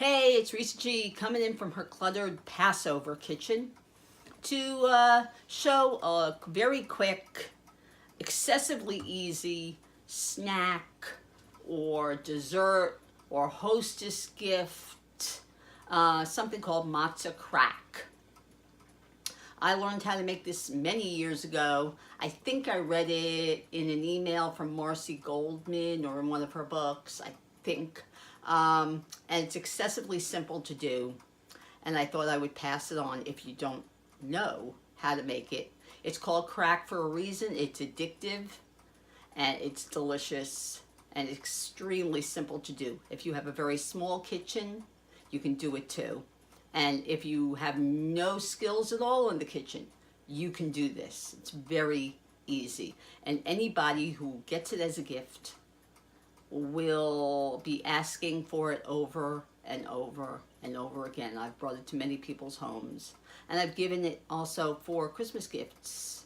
Hey, it's Risa G coming in from her cluttered Passover kitchen to show a very quick, excessively easy snack or dessert or hostess gift, something called matzo crack. I learned how to make this many years ago. I think I read it in an email from Marcy Goldman or in one of her books, I think. And it's excessively simple to do. And I thought I would pass it on if you don't know how to make it. It's called crack for a reason. It's addictive and it's delicious and extremely simple to do. If you have a very small kitchen, you can do it too. And if you have no skills at all in the kitchen, you can do this. It's very easy. And anybody who gets it as a gift will be asking for it over and over and over again. I've brought it to many people's homes. And I've given it also for Christmas gifts.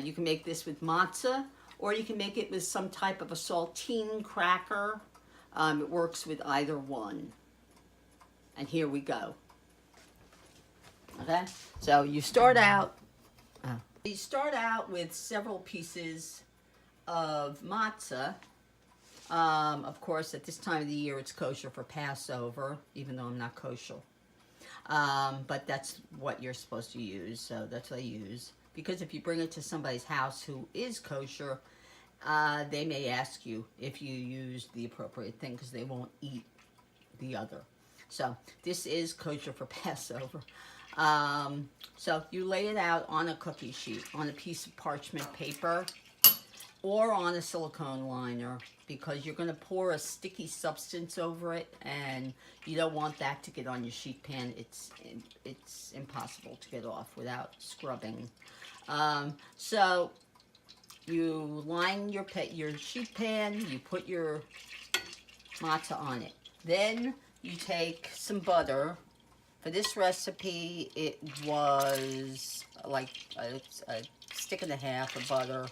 You can make this with matzah, or you can make it with some type of a saltine cracker. It works with either one. And here we go. Okay, so you start out with several pieces of matzah. Of course, at this time of the year, it's kosher for Passover, even though I'm not kosher. But that's what you're supposed to use, so that's what I use. Because if you bring it to somebody's house who is kosher, they may ask you if you use the appropriate thing because they won't eat the other. So this is kosher for Passover. So you lay it out on a cookie sheet, on a piece of parchment paper, or on a silicone liner, because you're going to pour a sticky substance over it, and you don't want that to get on your sheet pan. It's impossible to get off without scrubbing. So you line your sheet pan, you put your matzah on it. Then you take some butter. For this recipe, it was like a stick and a half of butter,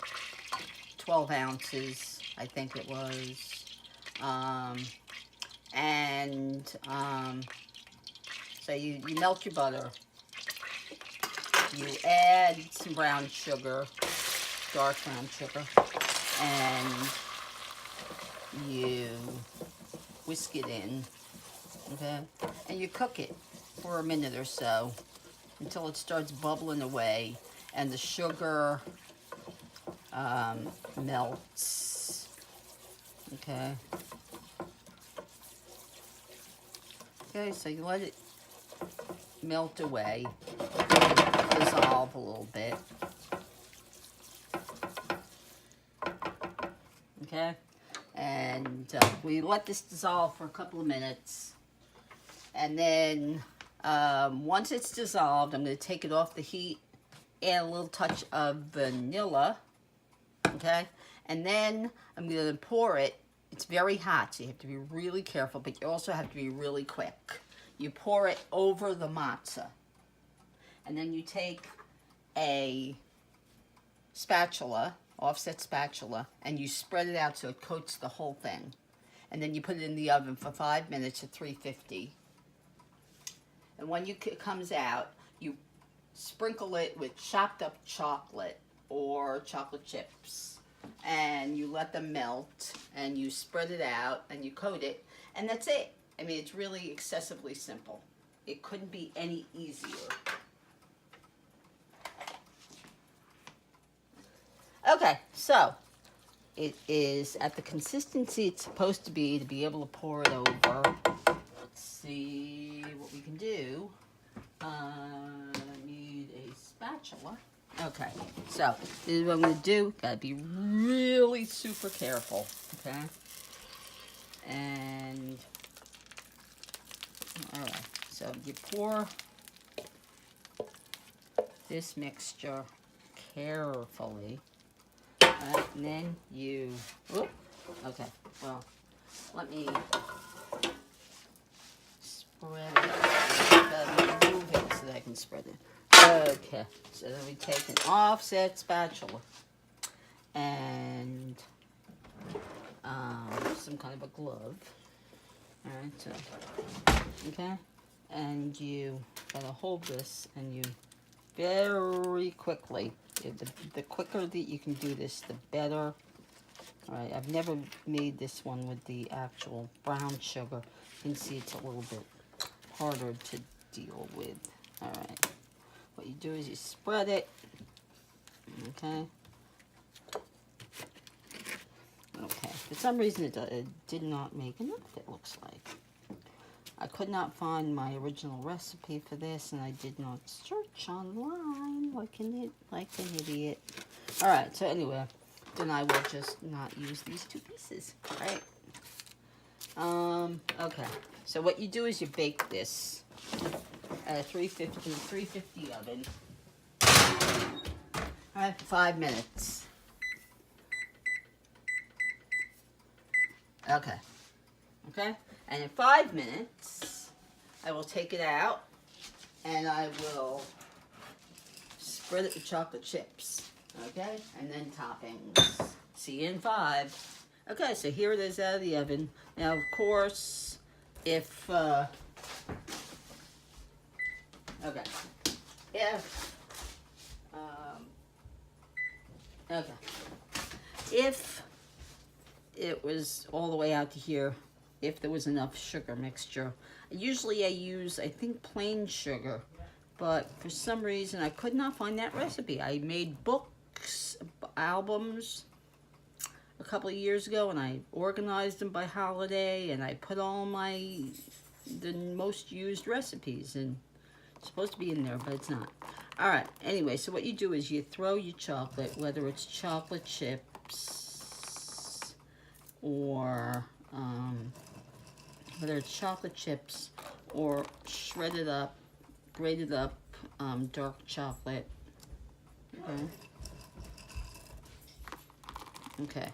12 ounces, I think it was. So you melt your butter. You add some brown sugar, dark brown sugar, and you whisk it in, okay? And you cook it for a minute or so until it starts bubbling away and the sugar melts. Okay. Okay, so you let it melt away, dissolve a little bit. Okay, and we let this dissolve for a couple of minutes, and then once it's dissolved, I'm going to take it off the heat, add a little touch of vanilla, okay, and then I'm going to pour it. It's very hot, so you have to be really careful, but you also have to be really quick. You pour it over the matzah, and then you take a spatula, offset spatula, and you spread it out so it coats the whole thing. And then you put it in the oven for 5 minutes at 350. And when it comes out, you sprinkle it with chopped up chocolate or chocolate chips. And you let them melt, and you spread it out, and you coat it. And that's it. I mean, it's really excessively simple. It couldn't be any easier. Okay, so it is at the consistency it's supposed to be able to pour it over. Let's see what we can do. I need a spatula. Okay, so this is what I'm going to do. Got to be really super careful, okay? And, all right, so you pour this mixture carefully. And then you, okay, well, let me spread it. Move it so that I can spread it. Okay, so then we take an offset spatula and some kind of a glove. All right, so, okay, and you gotta hold this, and you very quickly, the quicker that you can do this, the better. All right, I've never made this one with the actual brown sugar. You can see it's a little bit harder to deal with. All right, what you do is you spread it, okay. Okay, for some reason it did not make enough, it looks like. I could not find my original recipe for this, and I did not search online like an idiot. All right, so anyway, then I will just not use these two pieces, right? Okay, so what you do is you bake this at a 350 oven. All right, for 5 minutes. Okay. Okay? And in 5 minutes, I will take it out and I will spread it with chocolate chips. Okay? And then toppings. See you in 5. Okay, so here it is out of the oven. Now, of course, if, okay. Okay. If it was all the way out to here, if there was enough sugar mixture. Usually I use, I think, plain sugar, but for some reason I could not find that recipe. I made books, albums a couple of years ago, and I organized them by holiday, and I put all the most used recipes, and it's supposed to be in there, but it's not. All right, anyway, so what you do is you throw your chocolate, whether it's chocolate chips or whether it's chocolate chips or shredded up, grated up dark chocolate. Okay. Okay.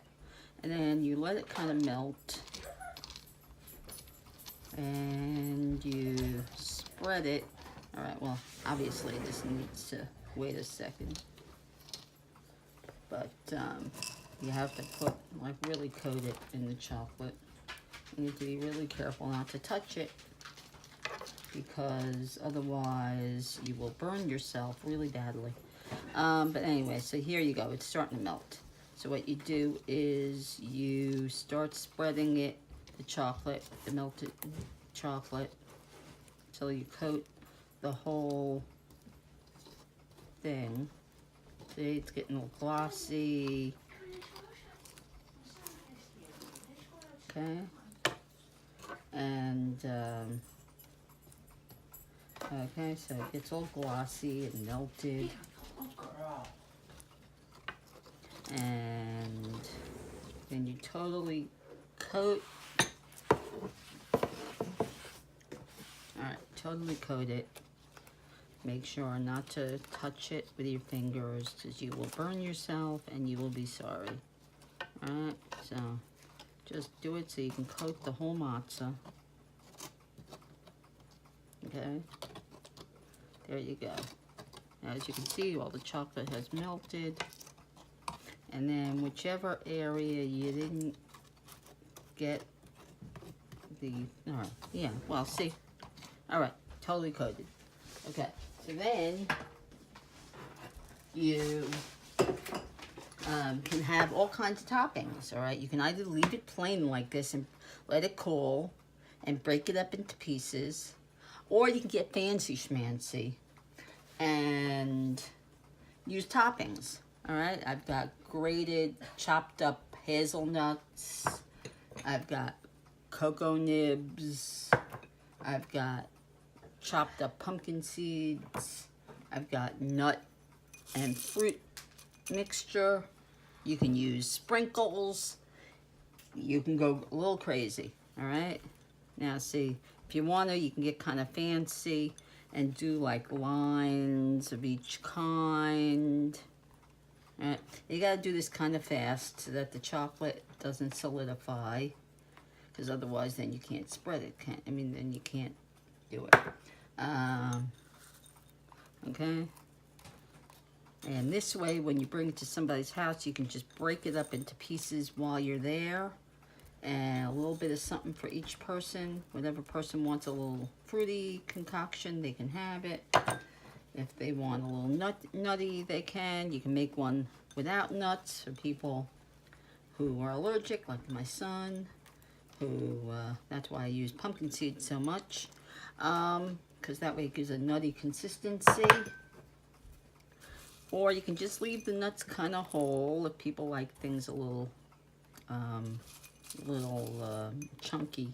And then you let it kind of melt. And you spread it. All right, well, obviously this needs to wait a second. But you have to put, like, really coat it in the chocolate. You need to be really careful not to touch it, because otherwise you will burn yourself really badly. But anyway, so here you go. It's starting to melt. So what you do is you start spreading it, the chocolate, the melted chocolate, until you coat the whole thing. See, it's getting all glossy. Okay. And, okay, so it gets all glossy and melted. And then you totally coat. Alright, totally coat it. Make sure not to touch it with your fingers, because you will burn yourself and you will be sorry. Alright, so just do it so you can coat the whole matzo. Okay, there you go. Now, as you can see, all the chocolate has melted. And then whichever area you didn't get the, all right, yeah, well, see. All right, totally coated. Okay, so then you can have all kinds of toppings, all right? You can either leave it plain like this and let it cool and break it up into pieces, or you can get fancy schmancy and use toppings, all right? I've got grated, chopped up hazelnuts. I've got cocoa nibs. I've got chopped up pumpkin seeds. I've got nut and fruit mixture. You can use sprinkles. You can go a little crazy, all right? Now, see, if you want to, you can get kind of fancy and do like lines of each kind. All right, you got to do this kind of fast so that the chocolate doesn't solidify, because otherwise then you can't spread it. Then you can't do it. Okay. And this way, when you bring it to somebody's house, you can just break it up into pieces while you're there. And a little bit of something for each person. Whatever person wants a little fruity concoction, they can have it. If they want a little nutty, they can. You can make one without nuts for people who are allergic, like my son, who, that's why I use pumpkin seeds so much, because that way it gives a nutty consistency. Or you can just leave the nuts kind of whole if people like things a little, chunky.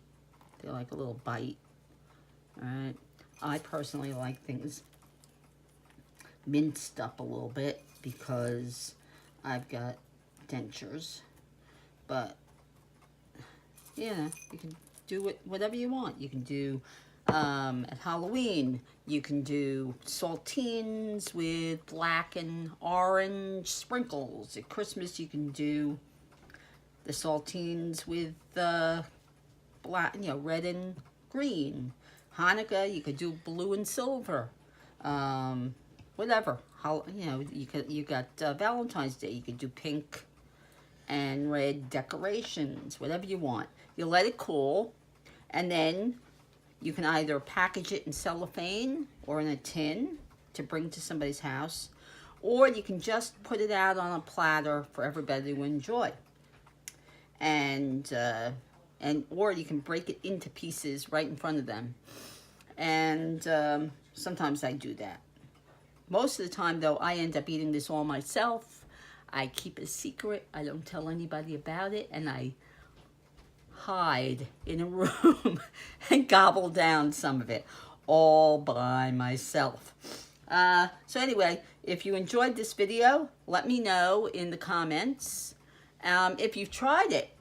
They like a little bite. All right. I personally like things minced up a little bit because I've got dentures. But yeah, you can do it whatever you want. You can do at Halloween, you can do saltines with black and orange sprinkles. At Christmas, you can do the saltines with black, red and green. Hanukkah, you could do blue and silver. Whatever. You got Valentine's Day. You could do pink and red decorations, whatever you want. You let it cool, and then you can either package it in cellophane or in a tin to bring to somebody's house, or you can just put it out on a platter for everybody to enjoy. Or you can break it into pieces right in front of them. And sometimes I do that. Most of the time, though, I end up eating this all myself. I keep it a secret. I don't tell anybody about it, and I hide in a room and gobble down some of it all by myself. So anyway, if you enjoyed this video, let me know in the comments. If you've tried it,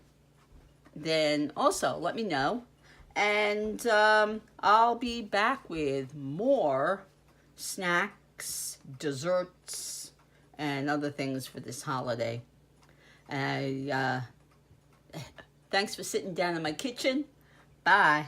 then also let me know. And I'll be back with more snacks, desserts, and other things for this holiday. Thanks for sitting down in my kitchen. Bye.